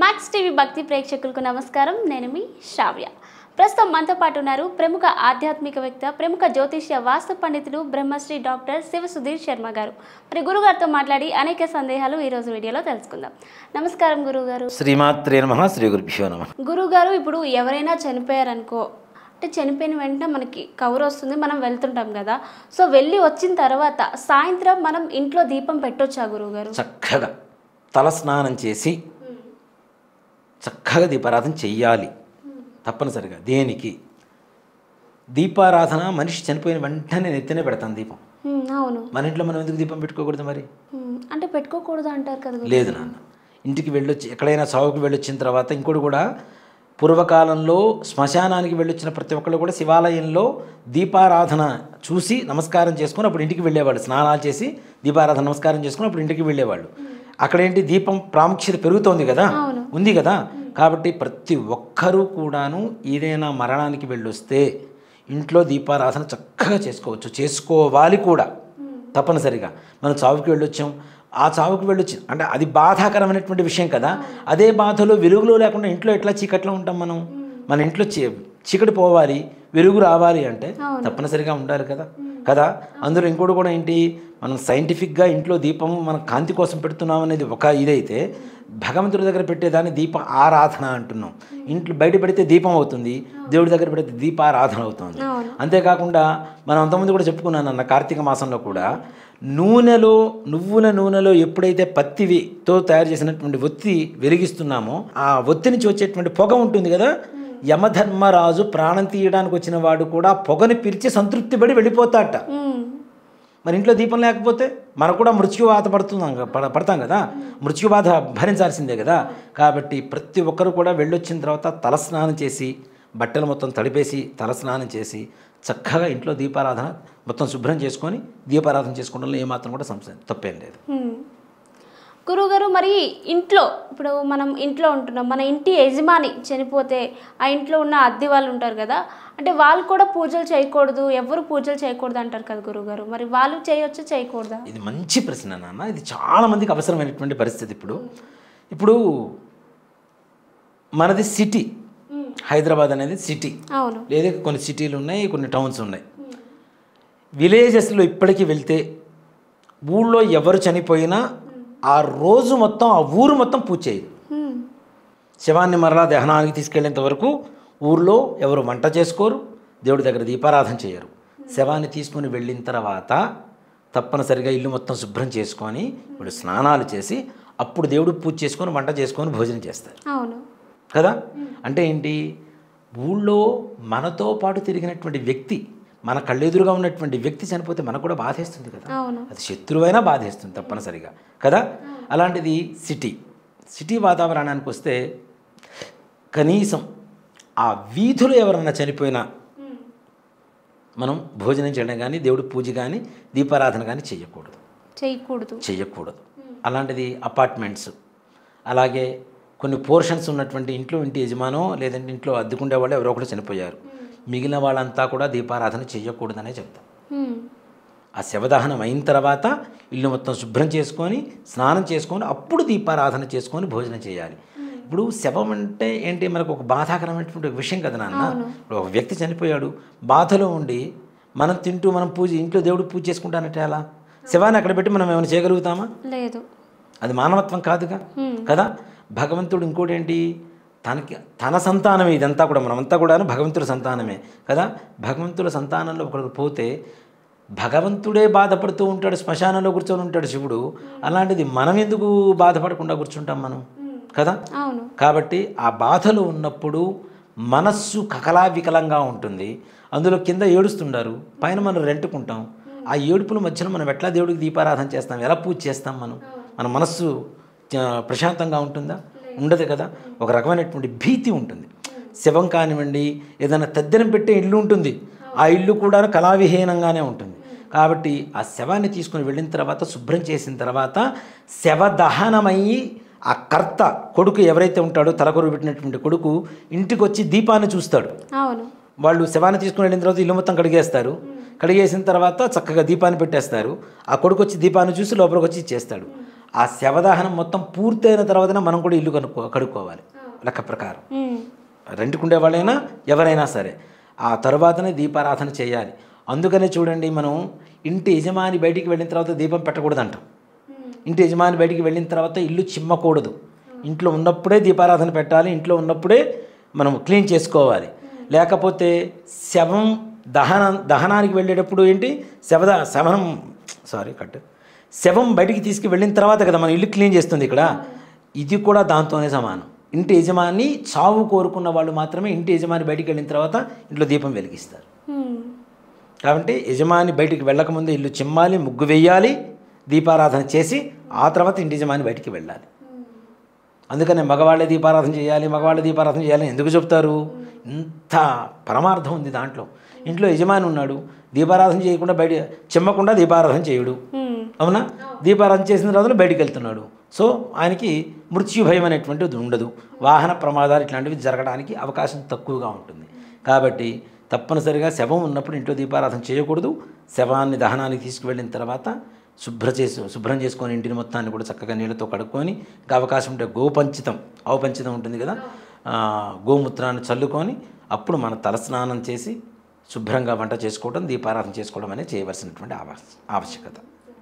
Max TV భక్తి ప్రేక్షకులకు నమస్కారం. నేను మీ శ్రావ్య. ప్రస్తుతం మనతో పాటు ఉన్నారు ప్రముఖ ఆధ్యాత్మికవేత్త, ప్రముఖ జ్యోతిష్య వాస్తు పండితులు బ్రహ్మశ్రీ డాక్టర్ శివ సుధీర్ శర్మ గారు. మరి గురుగారితో మాట్లాడి అనేక సందేహాలు ఈ రోజు వీడియోలో తెలుసుకుందాం. నమస్కారం గురుగారు. శ్రీమాత్రే నమః. శ్రీ గురుభ్యో నమః. గురుగారు, ఇప్పుడు ఎవరైనా చనిపోయారనుకో, అంటే చనిపోయిన వెంటనే మనకి కవర్ వస్తుంది, మనం వెళ్తుంటాం కదా. సో వెళ్ళి వచ్చిన తర్వాత సాయంత్రం మనం ఇంట్లో దీపం పెట్టొచ్చా గురుగారు? చక్కగా తలస్నానం చేసి చక్కగా దీపారాధన చెయ్యాలి తప్పనిసరిగా. దేనికి? దీపారాధన మనిషి చనిపోయిన వెంటనే నెత్తినే పెడతాం దీపం. అవును. మన ఇంట్లో మనం ఎందుకు దీపం పెట్టుకోకూడదు మరి? అంటే పెట్టుకోకూడదు అంటారు కదా. లేదు నాన్న, ఇంటికి వెళ్ళొచ్చి ఎక్కడైనా సాగుకు వెళ్ళొచ్చిన తర్వాత ఇంకోటి కూడా, పూర్వకాలంలో శ్మశానానికి వెళ్ళొచ్చిన ప్రతి ఒక్కళ్ళు కూడా శివాలయంలో దీపారాధన చూసి నమస్కారం చేసుకొని అప్పుడు ఇంటికి వెళ్ళేవాళ్ళు. స్నానాలు చేసి దీపారాధన నమస్కారం చేసుకుని అప్పుడు ఇంటికి వెళ్ళేవాళ్ళు. అక్కడేంటి, దీపం ప్రాముఖ్యత పెరుగుతోంది కదా, ఉంది కదా. కాబట్టి ప్రతి ఒక్కరూ కూడాను ఏదైనా మరణానికి వెళ్ళొస్తే ఇంట్లో దీపారాధన చక్కగా చేసుకోవచ్చు, చేసుకోవాలి కూడా తప్పనిసరిగా. మనం చావుకి వెళ్ళొచ్చాం, ఆ చావుకి వెళ్ళొచ్చి అంటే అది బాధాకరమైనటువంటి విషయం కదా. అదే బాధలో వెలుగులో లేకుండా ఇంట్లో ఎట్లా చీకట్లో ఉంటాం మనం? మన ఇంట్లో చీకటి పోవాలి, వెలుగు రావాలి అంటే తప్పనిసరిగా ఉండాలి కదా కదా. అందులో ఇంకోటి కూడా ఏంటి, మనం సైంటిఫిక్గా ఇంట్లో దీపం మన కాంతి కోసం పెడుతున్నాం అనేది ఒక ఇదైతే, భగవంతుడి దగ్గర పెట్టేదాన్ని దీప ఆరాధన అంటున్నాం. ఇంట్లో బయట పెడితే దీపం అవుతుంది, దేవుడి దగ్గర పెడితే దీపారాధన అవుతుంది. అంతేకాకుండా మనం అంతకుముందు కూడా చెప్పుకున్నాను అన్న, కార్తీక మాసంలో కూడా నువ్వుల నూనెలో ఎప్పుడైతే పత్తితో తయారు చేసినటువంటి ఒత్తి వెలిగిస్తున్నామో, ఆ ఒత్తి నుంచి వచ్చేటువంటి పొగ ఉంటుంది కదా, యమధర్మరాజు ప్రాణం తీయడానికి వచ్చిన వాడు కూడా పొగని పిలిచి సంతృప్తి పడి వెళ్ళిపోతాట. మరి ఇంట్లో దీపం లేకపోతే మనకు కూడా మృత్యుబాధ పడతాం కదా, మృత్యుబాధ భరించాల్సిందే కదా. కాబట్టి ప్రతి ఒక్కరు కూడా వెళ్ళొచ్చిన తర్వాత తలస్నానం చేసి, బట్టలు మొత్తం తడిపేసి తలస్నానం చేసి చక్కగా ఇంట్లో దీపారాధన మొత్తం శుభ్రం చేసుకొని దీపారాధన చేసుకోవడంలో ఏమాత్రం కూడా తప్పేం లేదు. గురుగారు, మరి ఇంట్లో ఇప్పుడు మనం ఇంట్లో ఉంటున్నాం, మన ఇంటి యజమాని చనిపోతే ఆ ఇంట్లో ఉన్న అద్దె వాళ్ళు ఉంటారు కదా, అంటే వాళ్ళు కూడా పూజలు చేయకూడదు, ఎవరు పూజలు చేయకూడదు అంటారు కదా గురుగారు. మరి వాళ్ళు చేయొచ్చు, చేయకూడదా? ఇది మంచి ప్రశ్న నాన్న. ఇది చాలా మందికి అవసరమైనటువంటి పరిస్థితి. ఇప్పుడు మనది సిటీ, హైదరాబాద్ అనేది సిటీ. అవును. లేదా కొన్ని సిటీలు ఉన్నాయి, కొన్ని టౌన్స్ ఉన్నాయి. విలేజెస్లో ఇప్పటికీ వెళ్తే ఊళ్ళో ఎవరు చనిపోయినా ఆ రోజు మొత్తం ఆ ఊరు మొత్తం పూజ చేయదు. శవాన్ని మరలా దహనానికి తీసుకెళ్లేంత వరకు ఊర్లో ఎవరు వంట చేసుకోరు, దేవుడి దగ్గర దీపారాధన చేయరు. శవాన్ని తీసుకుని వెళ్ళిన తర్వాత తప్పనిసరిగా ఇల్లు మొత్తం శుభ్రం చేసుకొని వీళ్ళు స్నానాలు చేసి అప్పుడు దేవుడు పూజ చేసుకొని వంట చేసుకొని భోజనం చేస్తారు. అవును కదా. అంటే ఏంటి, ఊళ్ళో మనతో పాటు తిరిగినటువంటి వ్యక్తి, మన కళ్ళెదురుగా ఉన్నటువంటి వ్యక్తి చనిపోతే మనకు కూడా బాధేస్తుంది కదా. అది శత్రువైనా బాధేస్తుంది తప్పనిసరిగా కదా. అలాంటిది సిటీ వాతావరణానికి వస్తే కనీసం ఆ వీధులు ఎవరన్నా చనిపోయినా మనం భోజనం చేయడం కానీ, దేవుడి పూజ కానీ, దీపారాధన కానీ చెయ్యకూడదు. అలాంటిది అపార్ట్మెంట్స్, అలాగే కొన్ని పోర్షన్స్ ఉన్నటువంటి ఇంటి యజమానో లేదంటే ఇంట్లో అద్దెకుండే వాళ్ళు ఎవరో ఒకరు చనిపోయారు, మిగిలిన వాళ్ళంతా కూడా దీపారాధన చెయ్యకూడదనే చెప్తాం. ఆ శవదహనం అయిన తర్వాత ఇల్లు మొత్తం శుభ్రం చేసుకొని స్నానం చేసుకొని అప్పుడు దీపారాధన చేసుకొని భోజనం చేయాలి. ఇప్పుడు శవం అంటే ఏంటి, మనకు ఒక బాధాకరమైనటువంటి విషయం కదా నాన్న. ఇప్పుడు ఒక వ్యక్తి చనిపోయాడు, బాధలో ఉండి మనం తింటూ మనం ఇంట్లో దేవుడు పూజ చేసుకుంటానంటే అలా శవాన్ని అక్కడ పెట్టి మనం ఏమైనా చేయగలుగుతామా? లేదు. అది మానవత్వం కాదుగా కదా. భగవంతుడు ఇంకోటి ఏంటి, తన సంతానమే ఇదంతా కూడా, మనమంతా కూడా భగవంతుడి సంతానమే కదా. భగవంతుడి సంతానంలో ఒకరికి పోతే భగవంతుడే బాధపడుతూ ఉంటాడు, శ్మశానంలో కూర్చొని ఉంటాడు శివుడు. అలాంటిది మనం ఎందుకు బాధపడకుండా కూర్చుంటాం మనం కదా. కాబట్టి ఆ బాధలో ఉన్నప్పుడు మనస్సు కకలావికలంగా ఉంటుంది, అందులో కింద ఏడుస్తుంటారు, పైన మనం రెంటుకుంటాం. ఆ ఏడుపుల మధ్యలో మనం ఎట్లా దేవుడికి దీపారాధన చేస్తాం, ఎలా పూజ చేస్తాం? మన మనస్సు ప్రశాంతంగా ఉంటుందా? ఉండదు కదా. ఒక రకమైనటువంటి భీతి ఉంటుంది. శవం కానివ్వండి, ఏదైనా తద్దెనం పెట్టే ఇల్లు ఉంటుంది, ఆ ఇల్లు కూడా కళావిహీనంగానే ఉంటుంది. కాబట్టి ఆ శవాన్ని తీసుకుని వెళ్ళిన తర్వాత శుభ్రం చేసిన తర్వాత శవదహనమయ్యి ఆ కర్త కొడుకు ఎవరైతే ఉంటాడో, తలకొరు పెట్టినటువంటి కొడుకు ఇంటికి వచ్చి దీపాన్ని చూస్తాడు. వాళ్ళు శవాన్ని తీసుకుని వెళ్ళిన తర్వాత ఇల్లు మొత్తం కడిగేస్తారు. కడిగేసిన తర్వాత చక్కగా దీపాన్ని పెట్టేస్తారు. ఆ కొడుకు వచ్చి దీపాన్ని చూసి లోపలికి వచ్చి ఇచ్చేస్తాడు. ఆ శవదహనం మొత్తం పూర్తయిన తర్వాతనే మనం కూడా ఇల్లు కడుక్కోవాలి లెక్క ప్రకారం. రెంట్కుండే వాళ్ళైనా ఎవరైనా సరే ఆ తర్వాతనే దీపారాధన చేయాలి. అందుకనే చూడండి, మనం ఇంటి యజమాని బయటికి వెళ్ళిన తర్వాత దీపం పెట్టకూడదు అంటాం. ఇంటి యజమాని బయటికి వెళ్ళిన తర్వాత ఇల్లు చిమ్మకూడదు. ఇంట్లో ఉన్నప్పుడే దీపారాధన పెట్టాలి, ఇంట్లో ఉన్నప్పుడే మనం క్లీన్ చేసుకోవాలి. లేకపోతే శవం దహనానికి వెళ్ళేటప్పుడు ఏంటి శవం బయటికి తీసుకు వెళ్ళిన తర్వాత కదా మనం ఇల్లు క్లీన్ చేస్తుంది. ఇక్కడ ఇది కూడా దాంతోనే సమానం. ఇంటి యజమాని చావు కోరుకున్న వాళ్ళు మాత్రమే ఇంటి యజమాని బయటికి వెళ్ళిన తర్వాత ఇంట్లో దీపం వెలిగిస్తారు. కాబట్టి యజమాని బయటికి వెళ్ళకముందే ఇల్లు చిమ్మాలి, ముగ్గు వేయాలి, దీపారాధన చేసి ఆ తర్వాత ఇంటి యజమాని బయటికి వెళ్ళాలి. అందుకనే మగవాళ్ళే దీపారాధన చేయాలని ఎందుకు చెప్తారు? ఇంత పరమార్థం ఉంది దాంట్లో. ఇంట్లో యజమాని ఉన్నాడు, దీపారాధన చేయకుండా చిమ్మకుండా దీపారాధన చేయుడు, అవునా? దీపారాధన చేసిన తర్వాత బయటికి వెళ్తున్నాడు. సో ఆయనకి మృత్యు భయం అనేటువంటిది ఉండదు. వాహన ప్రమాదాలు ఇట్లాంటివి జరగడానికి అవకాశం తక్కువగా ఉంటుంది. కాబట్టి తప్పనిసరిగా శవం ఉన్నప్పుడు ఇంట్లో దీపారాధన చేయకూడదు. శవాన్ని దహనానికి తీసుకువెళ్ళిన తర్వాత శుభ్రం చేసుకొని ఇంటిని మొత్తాన్ని కూడా చక్కగా నీళ్ళతో కడుక్కొని, ఇంకా అవకాశం ఉంటే ఆవుపంచితం ఉంటుంది కదా, గోమూత్రాన్ని చల్లుకొని అప్పుడు మన తలస్నానం చేసి శుభ్రంగా వంట చేసుకోవడం, దీపారాధన చేసుకోవడం అనేది చేయవలసినటువంటి ఆవశ్యకత.